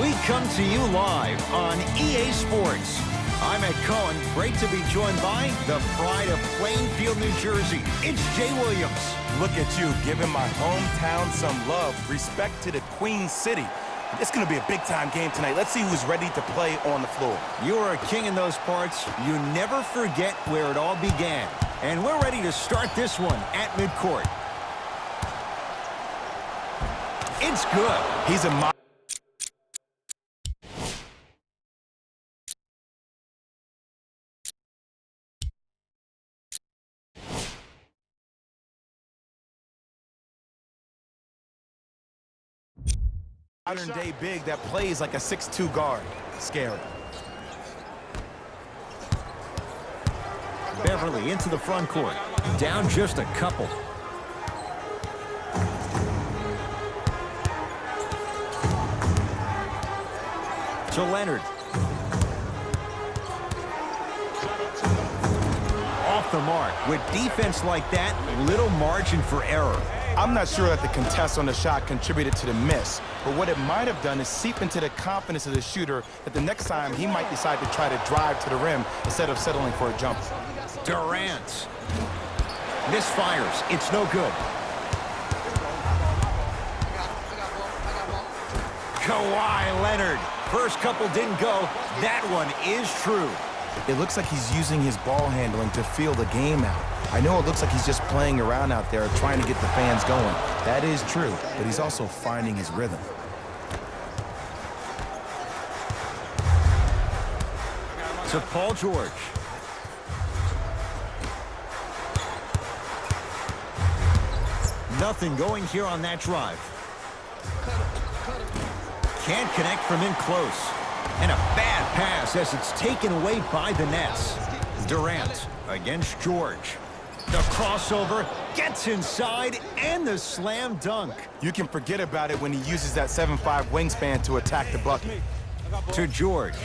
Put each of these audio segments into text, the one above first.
We come to you live on EA Sports. I'm Ed Cohen. Great to be joined by the pride of Plainfield, New Jersey. It's Jay Williams. Look at you, giving my hometown some love. Respect to the Queen City. It's going to be a big-time game tonight. Let's see who's ready to play on the floor. You are a king in those parts. You never forget where it all began. And we're ready to start this one at midcourt. It's good. He's a modern-day big that plays like a 6'2" guard. Scary. Beverly into the front court. Down just a couple. To Leonard. Off the mark. With defense like that, little margin for error. I'm not sure that the contest on the shot contributed to the miss, but what it might have done is seep into the confidence of the shooter that the next time he might decide to try to drive to the rim instead of settling for a jumper. Durant. Misfires. It's no good. Kawhi Leonard. First couple didn't go. That one is true. It looks like he's using his ball handling to feel the game out. I know it looks like he's just playing around out there trying to get the fans going. That is true, but he's also finding his rhythm. To Paul George. Nothing going here on that drive. Can't connect from in close. And a bad pass as it's taken away by the Nets. Durant against George. The crossover gets inside and the slam dunk. You can forget about it when he uses that 7'5" wingspan to attack the bucket. To George.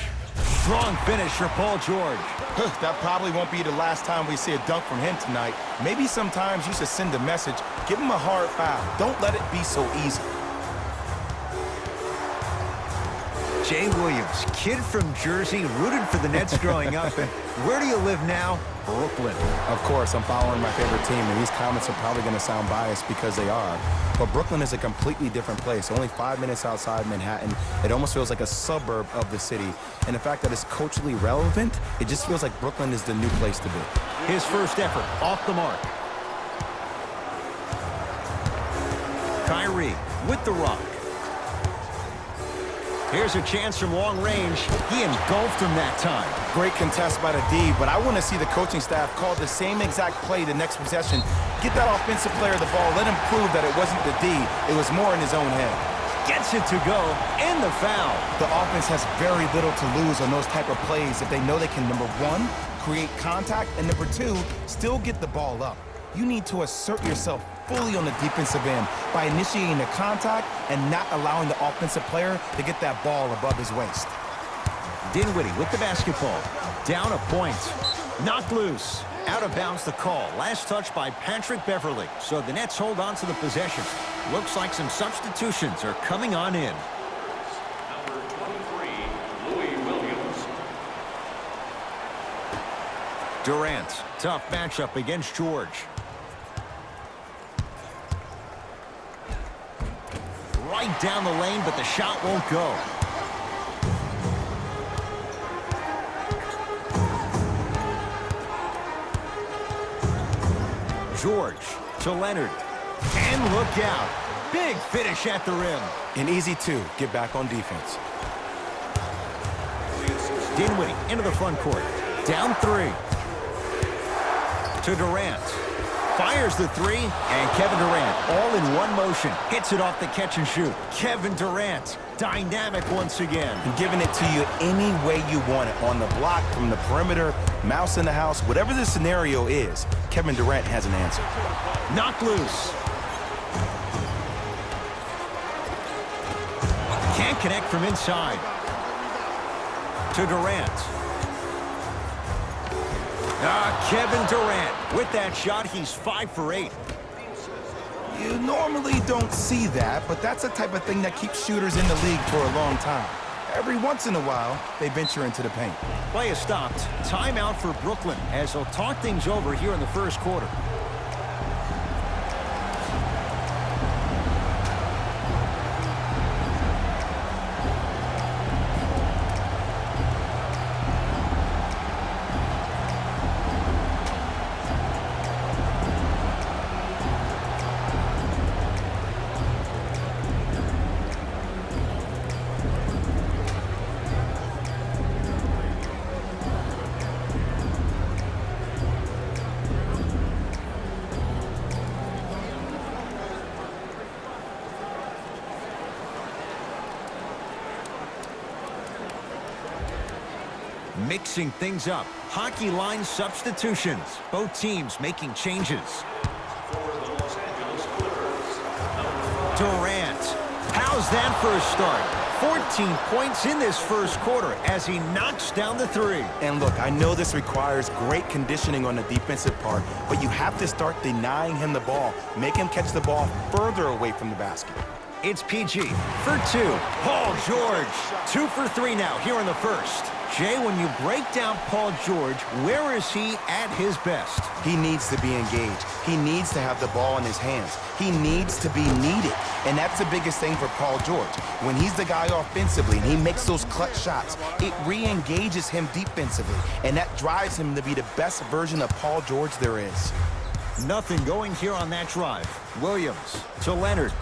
Strong finish for Paul George. That probably won't be the last time we see a dunk from him tonight. Maybe sometimes you should send a message. Give him a hard foul. Don't let it be so easy. Jay Williams, kid from Jersey, rooted for the Nets growing up. And where do you live now? Brooklyn. Of course, I'm following my favorite team, and these comments are probably going to sound biased because they are. But Brooklyn is a completely different place. Only 5 minutes outside Manhattan. It almost feels like a suburb of the city. And the fact that it's culturally relevant, it just feels like Brooklyn is the new place to be. His first effort off the mark. Kyrie with the rock. Here's a chance from long range. He engulfed him that time. Great contest by the D, but I want to see the coaching staff call the same exact play the next possession. Get that offensive player the ball. Let him prove that it wasn't the D. It was more in his own head. Gets it to go, and the foul. The offense has very little to lose on those type of plays if they know they can, number one, create contact, and number two, still get the ball up. You need to assert yourself fully on the defensive end by initiating the contact and not allowing the offensive player to get that ball above his waist. Dinwiddie with the basketball. Down a point. Knocked loose. Out of bounds the call. Last touch by Patrick Beverly. So the Nets hold on to the possession. Looks like some substitutions are coming on in. Number 23, Louis Williams. Durant. Tough matchup against George. Right down the lane, but the shot won't go. George to Leonard. And look out. Big finish at the rim. An easy two. Get back on defense. Dinwiddie into the front court. Down three. To Durant. Fires the three, and Kevin Durant, all in one motion, hits it off the catch and shoot. Kevin Durant, dynamic once again. And giving it to you any way you want it, on the block, from the perimeter, mouse in the house, whatever the scenario is, Kevin Durant has an answer. Knocked loose. Can't connect from inside. To Durant. Kevin Durant, with that shot, he's 5 for 8. You normally don't see that, but that's the type of thing that keeps shooters in the league for a long time. Every once in a while, they venture into the paint. Play is stopped. Timeout for Brooklyn as they'll talk things over here in the first quarter. Mixing things up. Hockey line substitutions. Both teams making changes. Durant. How's that for a start? 14 points in this first quarter as he knocks down the three. And look, I know this requires great conditioning on the defensive part, but you have to start denying him the ball. Make him catch the ball further away from the basket. It's PG for two. Paul George. 2 for 3 now here in the first. Jay, when you break down Paul George, where is he at his best? He needs to be engaged. He needs to have the ball in his hands. He needs to be needed. And that's the biggest thing for Paul George. When he's the guy offensively and he makes those clutch shots, it re-engages him defensively. And that drives him to be the best version of Paul George there is. Nothing going here on that drive. Williams to Leonard.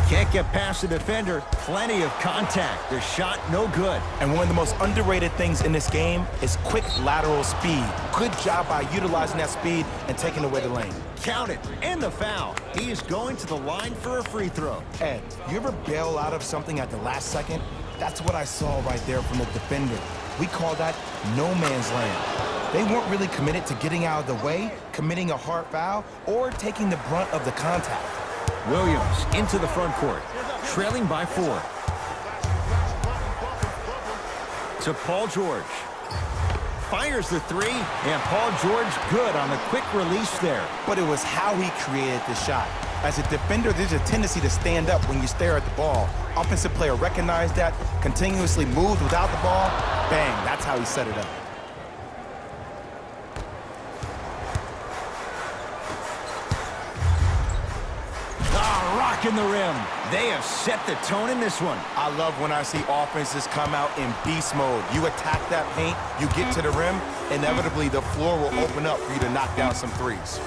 Can't get past the defender. Plenty of contact. The shot no good. And one of the most underrated things in this game is quick lateral speed. Good job by utilizing that speed and taking away the lane. Count it. And the foul. He's going to the line for a free throw. Ed, you ever bail out of something at the last second? That's what I saw right there from the defender. We call that no man's land. They weren't really committed to getting out of the way, committing a hard foul, or taking the brunt of the contact. Williams into the front court, trailing by 4. To Paul George. Fires the 3, and Paul George good on the quick release there. But it was how he created the shot. As a defender, there's a tendency to stand up when you stare at the ball. Offensive player recognized that, continuously moved without the ball. Bang, that's how he set it up. In the rim. They have set the tone in this one. I love when I see offenses come out in beast mode. You attack that paint, you get to the rim, inevitably the floor will open up for you to knock down some threes.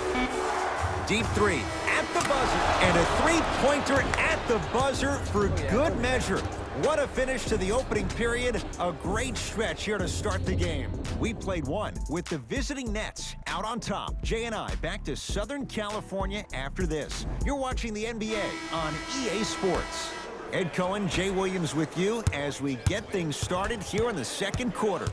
Deep 3 at the buzzer, and a three-pointer at the buzzer for good measure. What a finish to the opening period. A great stretch here to start the game. We played one with the visiting Nets out on top. Jay and I back to Southern California after this. You're watching the NBA on EA Sports. Ed Cohen, Jay Williams with you as we get things started here in the second quarter.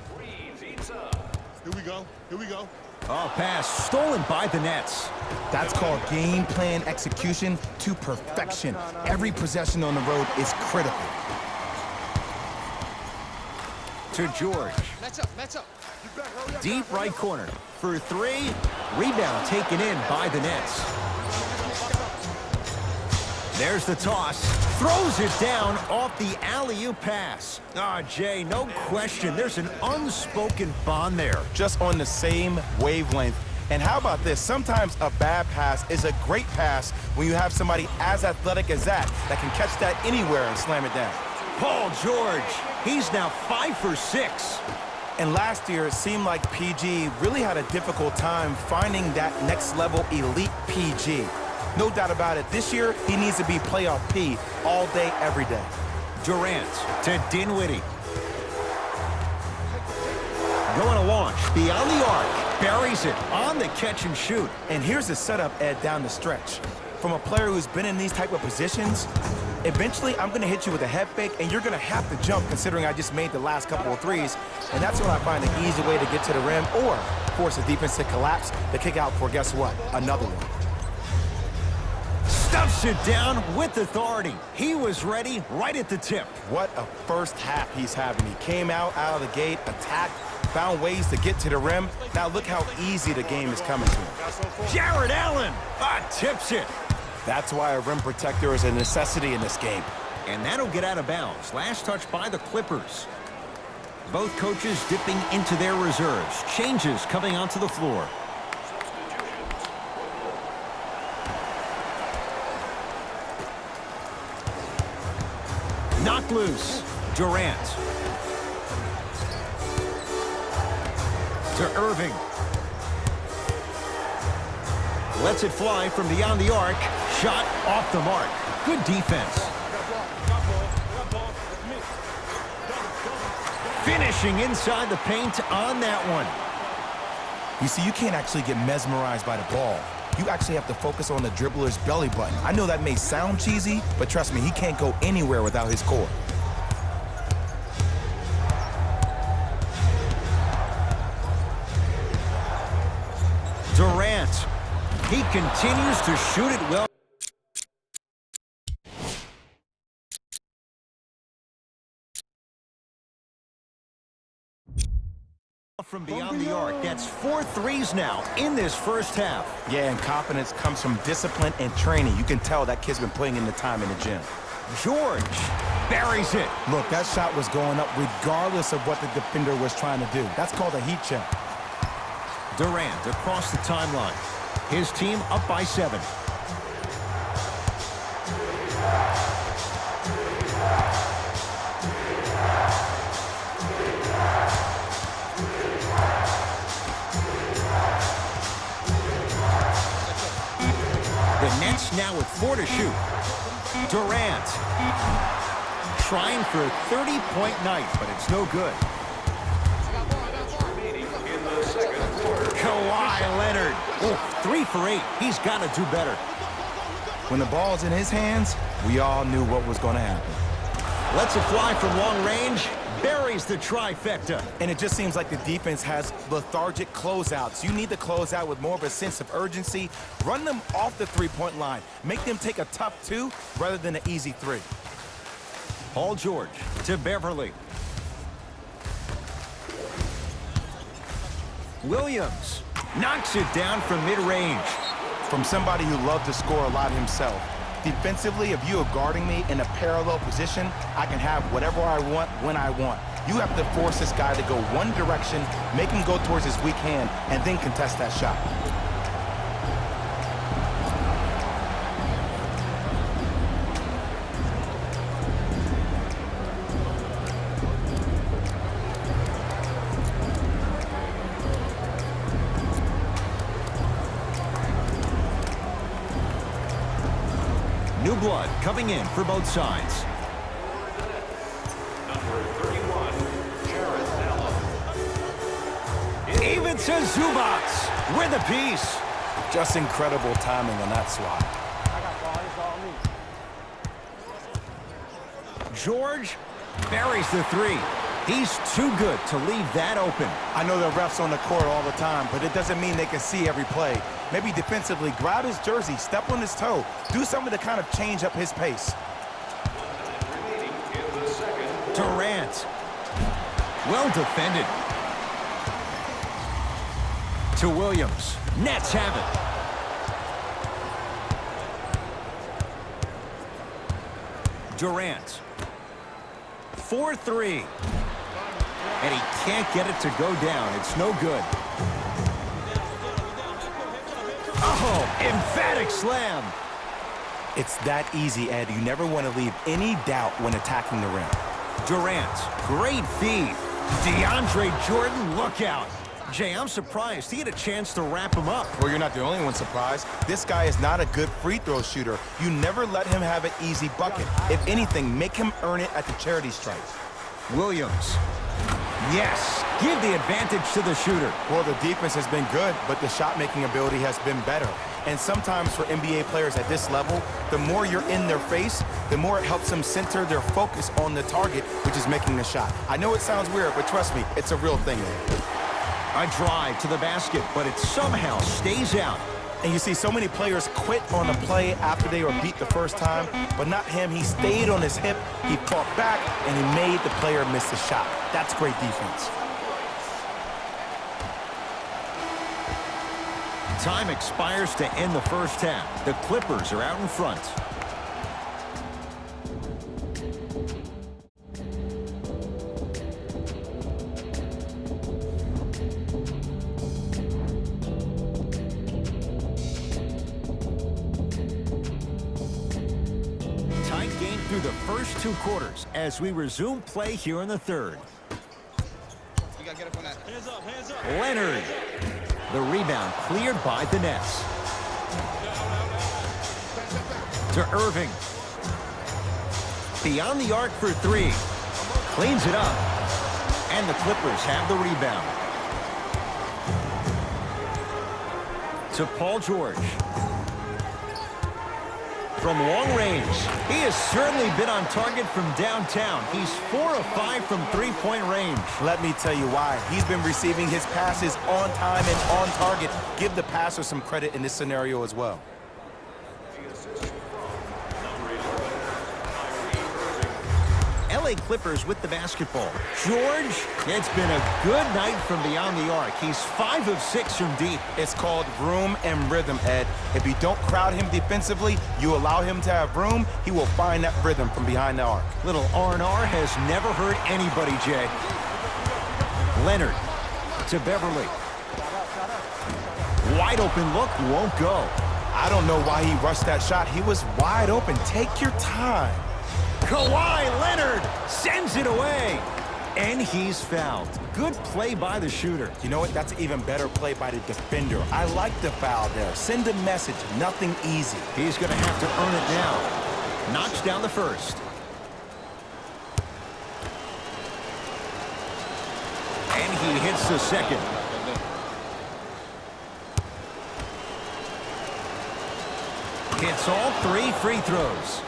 Here we go. Here we go. Oh, pass stolen by the Nets. That's called game plan execution to perfection. Every possession on the road is critical. To George. Match up. Deep right corner for 3. Rebound taken in by the Nets. There's the toss. Throws it down off the alley-oop pass. Jay, no question. There's an unspoken bond there. Just on the same wavelength. And how about this? Sometimes a bad pass is a great pass when you have somebody as athletic as that can catch that anywhere and slam it down. Paul George, he's now 5 for 6. And last year, it seemed like PG really had a difficult time finding that next level elite PG. No doubt about it, this year, he needs to be playoff P all day, every day. Durant to Dinwiddie. Going to launch beyond the arc. Buries it on the catch and shoot. And here's the setup, Ed, down the stretch. From a player who's been in these type of positions, eventually I'm going to hit you with a head fake, and you're going to have to jump considering I just made the last couple of threes. And that's when I find an easy way to get to the rim or force the defense to collapse to kick out for, guess what, another one. Stuffs it down with authority. He was ready right at the tip. What a first half he's having. He came out of the gate, attacked, found ways to get to the rim. Now look how easy the game is coming to him. Jared Allen tips it. That's why a rim protector is a necessity in this game. And that'll get out of bounds. Last touch by the Clippers. Both coaches dipping into their reserves. Changes coming onto the floor. Knocked loose. Durant. To Irving. Lets it fly from beyond the arc. Shot off the mark. Good defense. Finishing inside the paint on that one. You see, you can't actually get mesmerized by the ball. You actually have to focus on the dribbler's belly button. I know that may sound cheesy, but trust me, he can't go anywhere without his core. Durant. He continues to shoot it well. From beyond the arc. That's 4 threes now in this first half. Yeah, and confidence comes from discipline and training. You can tell that kid's been putting in the time in the gym. George buries it. Look, that shot was going up regardless of what the defender was trying to do. That's called a heat check. Durant across the timeline. His team up by 7. The Nets now with 4 to shoot. Durant trying for a 30-point night, but it's no good. Kawhi Leonard. Oh, 3 for 8. He's got to do better. When the ball's in his hands, we all knew what was going to happen. Lets it fly from long range. Buries the trifecta. And it just seems like the defense has lethargic closeouts. You need to close out with more of a sense of urgency. Run them off the three-point line. Make them take a tough 2 rather than an easy 3. Paul George to Beverly. Williams knocks it down from mid-range. From somebody who loved to score a lot himself. Defensively, if you are guarding me in a parallel position, I can have whatever I want when I want. You have to force this guy to go one direction, make him go towards his weak hand, and then contest that shot. New blood coming in for both sides. Number 31, Jared Allen. Even to Zubats with a piece. Just incredible timing on that swat. George buries the 3. He's too good to leave that open. I know the refs on the court all the time, but it doesn't mean they can see every play. Maybe defensively, grab his jersey, step on his toe, do something to kind of change up his pace. Durant. Well defended. To Williams. Nets have it. Durant. 4-3. And he can't get it to go down. It's no good. Oh, emphatic slam. It's that easy, Ed. You never want to leave any doubt when attacking the rim. Durant, great feed. DeAndre Jordan, look out. Jay, I'm surprised he had a chance to wrap him up. Well, you're not the only one surprised. This guy is not a good free throw shooter. You never let him have an easy bucket. If anything, make him earn it at the charity stripe. Williams. Yes, give the advantage to the shooter. Well, the defense has been good, but the shot-making ability has been better. And sometimes for NBA players at this level, the more you're in their face, the more it helps them center their focus on the target, which is making the shot. I know it sounds weird, but trust me, it's a real thing. A drive to the basket, but it somehow stays out. And you see so many players quit on a play after they were beat the first time, but not him. He stayed on his hip, he fought back, and he made the player miss the shot. That's great defense. Time expires to end the first half. The Clippers are out in front. Tight game through the first 2 quarters as we resume play here in the third. You gotta get up on that. Hands up, hands up. Leonard. The rebound cleared by the Nets. To Irving. Beyond the arc for 3. Cleans it up. And the Clippers have the rebound. To Paul George. From long range, he has certainly been on target from downtown. He's 4 of 5 from three-point range. Let me tell you why. He's been receiving his passes on time and on target. Give the passer some credit in this scenario as well. LA Clippers with the basketball. George, it's been a good night from beyond the arc. He's 5 of 6 from deep. It's called room and rhythm, Ed. If you don't crowd him defensively, you allow him to have room, he will find that rhythm from behind the arc. Little R&R has never hurt anybody, Jay. Leonard to Beverly. Wide open look, won't go. I don't know why he rushed that shot. He was wide open. Take your time. Kawhi Leonard sends it away. And he's fouled. Good play by the shooter. You know what? That's an even better play by the defender. I like the foul there. Send a message. Nothing easy. He's going to have to earn it now. Knocks down the first. And he hits the second. Hits all 3 free throws.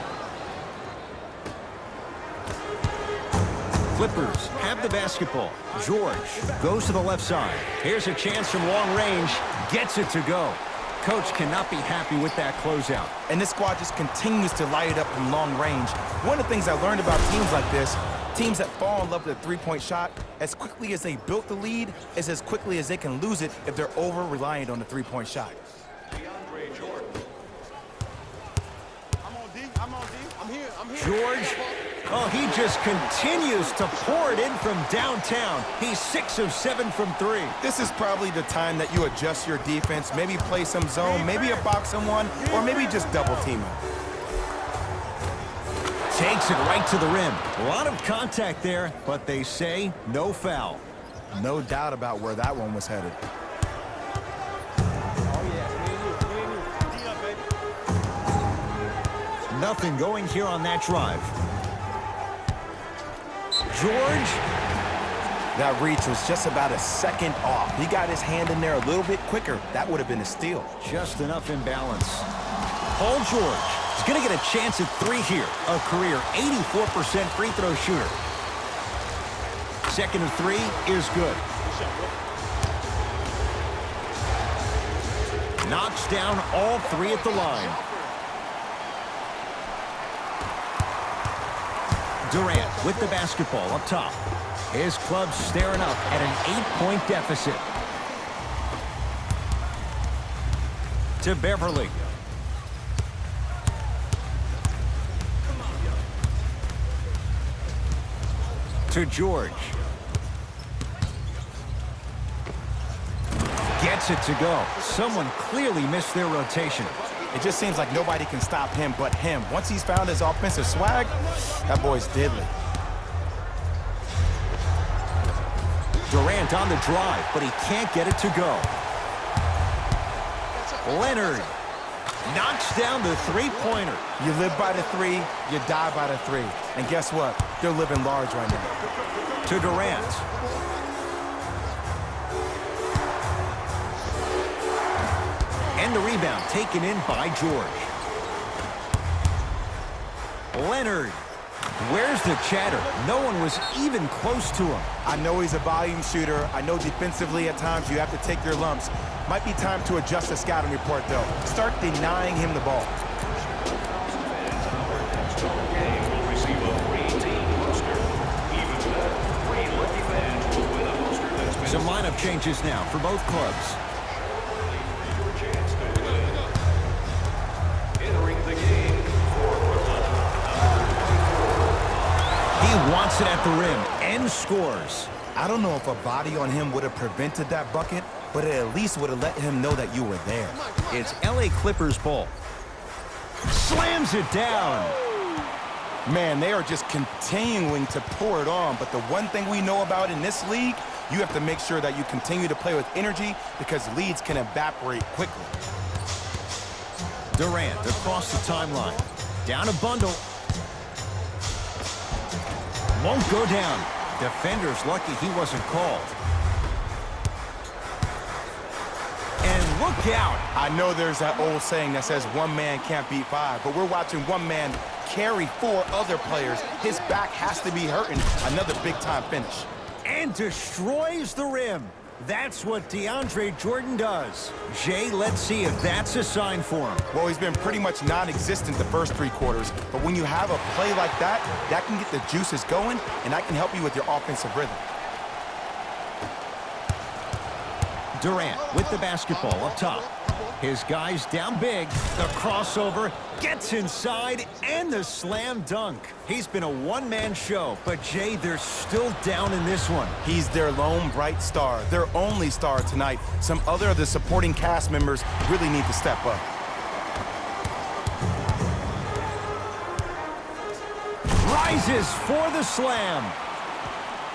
Clippers have the basketball. George goes to the left side. Here's a chance from long range. Gets it to go. Coach cannot be happy with that closeout. And this squad just continues to light it up from long range. One of the things I learned about teams like this, teams that fall in love with a three-point shot, as quickly as they built the lead, is as quickly as they can lose it if they're over-reliant on the three-point shot. DeAndre Jordan. I'm on D. I'm on D. I'm here. I'm here. George, oh, he just continues to pour it in from downtown. He's 6 of 7 from 3. This is probably the time that you adjust your defense, maybe play some zone, maybe a box someone, or maybe just double team him. Takes it right to the rim. A lot of contact there, but they say no foul. No doubt about where that one was headed. D up, baby. Nothing going here on that drive. George. That reach was just about a second off. He got his hand in there a little bit quicker. That would have been a steal. Just enough imbalance. Paul George is going to get a chance at 3 here. A career 84% free throw shooter. Second of 3 is good. Knocks down all 3 at the line. Durant with the basketball up top. His club staring up at an 8-point deficit. To Beverly. To George. Gets it to go. Someone clearly missed their rotation. It just seems like nobody can stop him but him. Once he's found his offensive swag, that boy's deadly. Durant on the drive, but he can't get it to go. Leonard knocks down the three-pointer. You live by the 3, you die by the 3. And guess what? They're living large right now. To Durant. And the rebound taken in by George. Leonard. Where's the chatter? No one was even close to him. I know he's a volume shooter. I know defensively at times you have to take your lumps. Might be time to adjust the scouting report, though. Start denying him the ball. Some lineup changes now for both clubs. Wants it at the rim and scores. I don't know if a body on him would have prevented that bucket, but it at least would have let him know that you were there. It's LA Clippers ball. Slams it down. Man, they are just continuing to pour it on, but the one thing we know about in this league, you have to make sure that you continue to play with energy because leads can evaporate quickly. Durant across the timeline. Down a bundle. Won't go down. Defender's lucky he wasn't called. And look out. I know there's that old saying that says one man can't beat five, but we're watching one man carry four other players. His back has to be hurting. Another big-time finish. And destroys the rim. That's what DeAndre Jordan does. Jay, let's see if that's a sign for him. Well, he's been pretty much non-existent the first three quarters, but when you have a play like that, that can get the juices going, and that can help you with your offensive rhythm. Durant with the basketball up top. His guys down big. The crossover gets inside and the slam dunk. He's been a one-man show, but Jay, they're still down in this one. He's their lone bright star, their only star tonight. Some other of the supporting cast members really need to step up. Rises for the slam.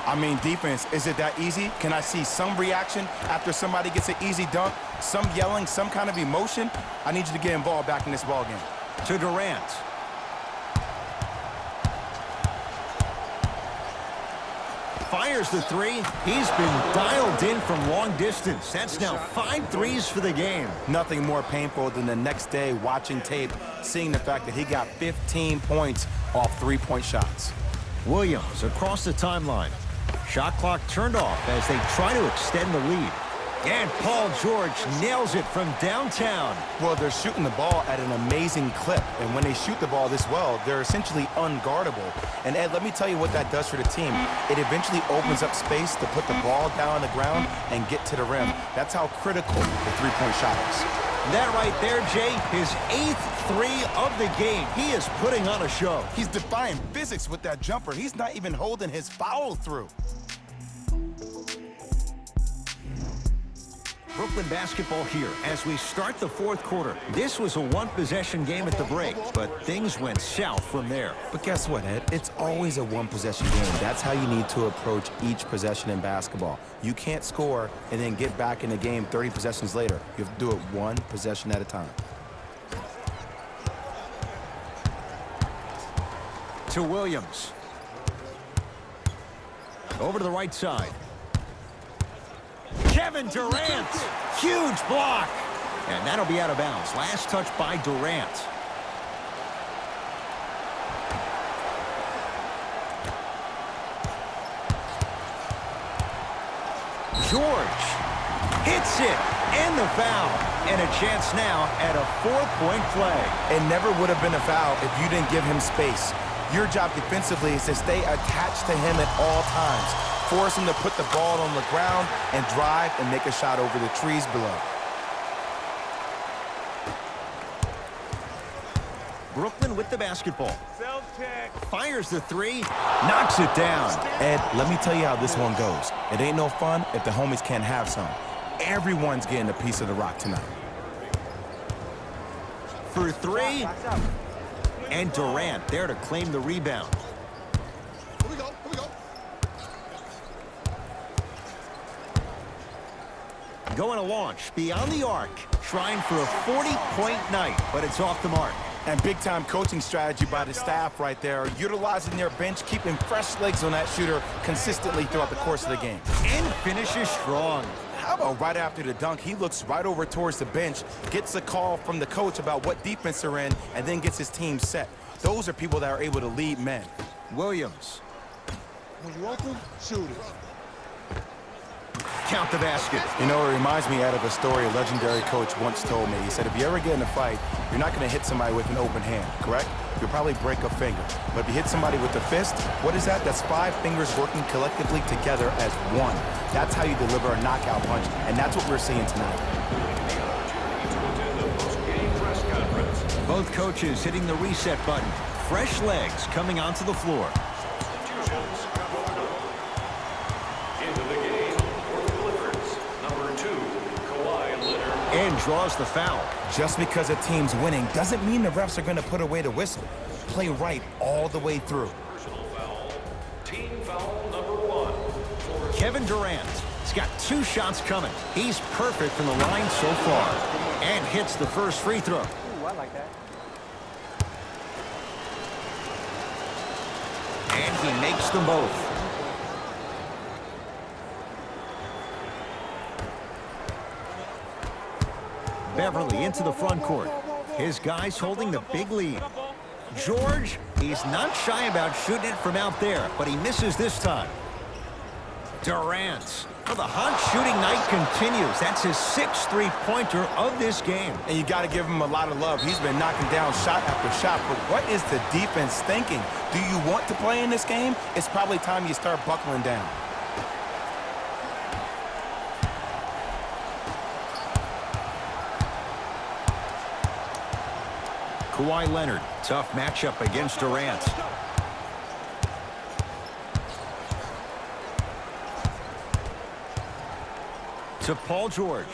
I mean, defense, is it that easy? Can I see some reaction after somebody gets an easy dunk? Some yelling, some kind of emotion? I need you to get involved back in this ball game. To Durant. Fires the three. He's been dialed in from long distance. That's now 5 threes for the game. Nothing more painful than the next day watching tape, seeing the fact that he got 15 points off three-point shots. Williams across the timeline. Shot clock turned off as they try to extend the lead. And Paul George nails it from downtown. Well, they're shooting the ball at an amazing clip, and when they shoot the ball this well, they're essentially unguardable. And Ed, let me tell you what that does for the team. It eventually opens up space to put the ball down on the ground and get to the rim. That's how critical the three-point shot is. That right there, Jay, his 8th three of the game. He is putting on a show. He's defying physics with that jumper. He's not even holding his foul through. Brooklyn basketball here as we start the fourth quarter. This was a one-possession game at the break, but things went south from there. But guess what, Ed? It's always a one-possession game. That's how you need to approach each possession in basketball. You can't score and then get back in the game 30 possessions later. You have to do it one possession at a time. To Williams. Over to the right side. Kevin Durant. Huge block. And that'll be out of bounds. Last touch by Durant. George hits it. And the foul. And a chance now at a 4-point play. It never would have been a foul if you didn't give him space. Your job defensively is to stay attached to him at all times. Force him to put the ball on the ground and drive and make a shot over the trees below. Brooklyn with the basketball. Fires the three. Knocks it down. Ed, let me tell you how this one goes. It ain't no fun if the homies can't have some. Everyone's getting a piece of the rock tonight. For three. And Durant there to claim the rebound. Here we go. Here we go. Going to launch beyond the arc. Trying for a 40-point night, but it's off the mark. And big-time coaching strategy by the staff right there, utilizing their bench, keeping fresh legs on that shooter consistently throughout the course of the game. And finishes strong. How about right after the dunk, he looks right over towards the bench, gets a call from the coach about what defense they're in, and then gets his team set. Those are people that are able to lead men. Williams. When you open, shoot it. Count the basket. You know, it reminds me out of a story a legendary coach once told me. He said, if you ever get in a fight, you're not going to hit somebody with an open hand, correct? You'll probably break a finger. But if you hit somebody with a fist, what is that? That's 5 fingers working collectively together as one. That's how you deliver a knockout punch, and that's what we're seeing tonight. Both coaches hitting the reset button. Fresh legs coming onto the floor. Into the game for the Clippers, number 2, Kawhi Leonard. And draws the foul. Just because a team's winning doesn't mean the refs are going to put away the whistle. Play right all the way through. Personal foul. Team foul number 1. For Kevin Durant. He's got 2 shots coming. He's perfect from the line so far. And hits the first free throw. Ooh, I like that. And he makes them both. Beverly into the front court. His guys holding the big lead. George, he's not shy about shooting it from out there, but he misses this time. Durant. Well, the hot shooting night continues. That's his 6th three-pointer of this game. And you got to give him a lot of love. He's been knocking down shot after shot. But what is the defense thinking? Do you want to play in this game? It's probably time you start buckling down. Kawhi Leonard, tough matchup against Durant. To Paul George.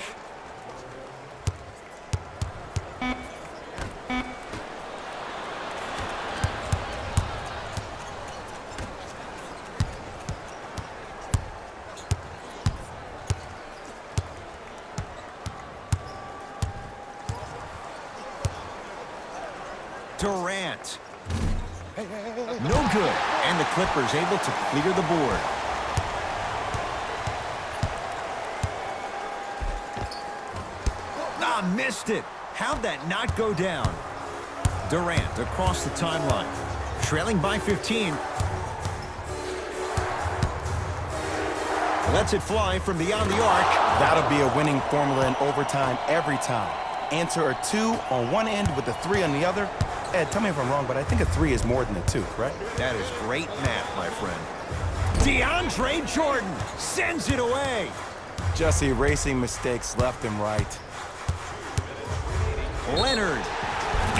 Durant. No good. And the Clippers able to clear the board. Ah, missed it. How'd that not go down? Durant across the timeline. Trailing by 15. Lets it fly from beyond the arc. That'll be a winning formula in overtime every time. Answer a 2 on one end with a 3 on the other. Ed, tell me if I'm wrong, but I think a 3 is more than a 2, correct? That is great math, my friend. DeAndre Jordan sends it away. Just erasing mistakes left and right. Leonard.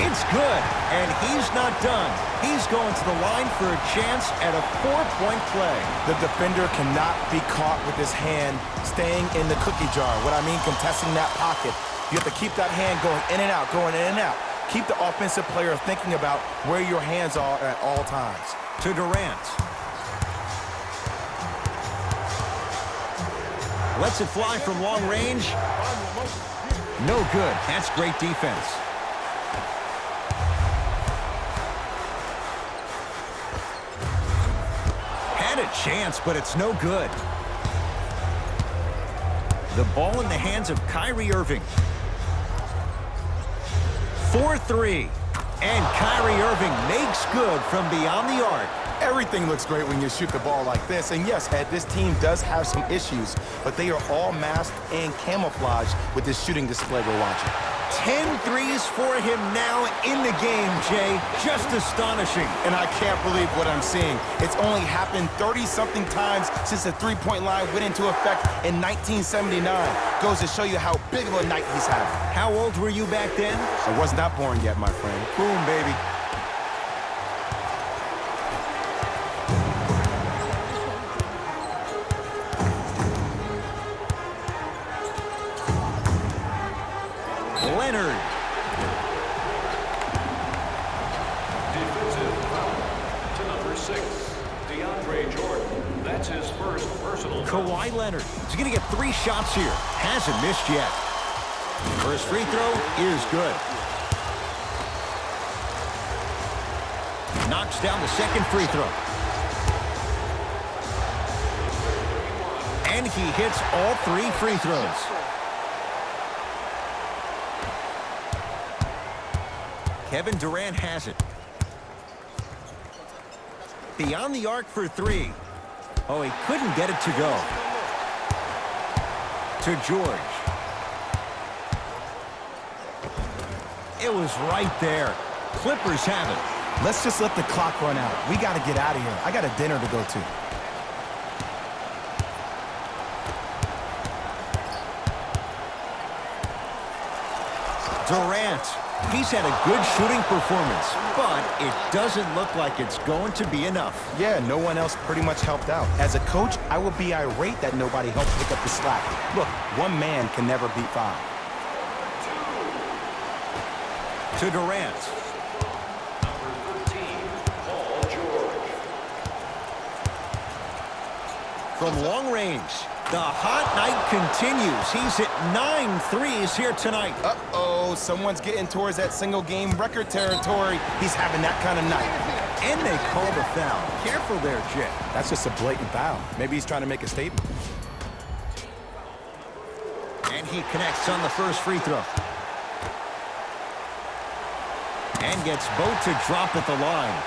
It's good, and he's not done. He's going to the line for a chance at a 4-point play. The defender cannot be caught with his hand staying in the cookie jar. What I mean, contesting that pocket. You have to keep that hand going in and out, going in and out. Keep the offensive player thinking about where your hands are at all times. To Durant. Lets it fly from long range. No good. That's great defense. Had a chance, but it's no good. The ball in the hands of Kyrie Irving. 4-3. And Kyrie Irving makes good from beyond the arc. Everything looks great when you shoot the ball like this. And yes, Ed, this team does have some issues, but they are all masked and camouflaged with this shooting display we're watching. 10 threes for him now in the game, Jay. Just astonishing. And I can't believe what I'm seeing. It's only happened 30-something times since the three-point line went into effect in 1979. Goes to show you how big of a night he's having. How old were you back then? I was not born yet, my friend. Boom, baby. Leonard. defensive foul to number 6, DeAndre Jordan. That's his first personal foul. Kawhi Leonard. He's going to get 3 shots here. Hasn't missed yet. First free throw is good. Knocks down the second free throw. And he hits all 3 free throws. Kevin Durant has it. Beyond the arc for 3. Oh, he couldn't get it to go. To George. It was right there. Clippers have it. Let's just let the clock run out. We got to get out of here. I got a dinner to go to. Durant He's had a good shooting performance, but it doesn't look like it's going to be enough. Yeah, no one else pretty much helped out. As a coach, I would be irate that nobody helped pick up the slack. Look, one man can never beat five. To Durant. Number 13, Paul George. From long range, the hot night continues. He's hit 9 threes here tonight. Uh-oh, someone's getting towards that single-game record territory. He's having that kind of night. And they call the foul. Careful there, Jet. That's just a blatant foul. Maybe he's trying to make a statement. And he connects on the first free throw. And gets both to drop at the line.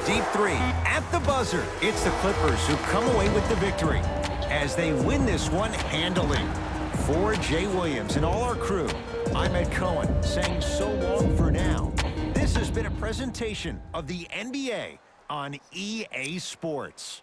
Deep three at the buzzer. It's the Clippers who come away with the victory as they win this one handily. For Jay Williams and all our crew, I'm Ed Cohen saying so long for now. This has been a presentation of the NBA on EA Sports.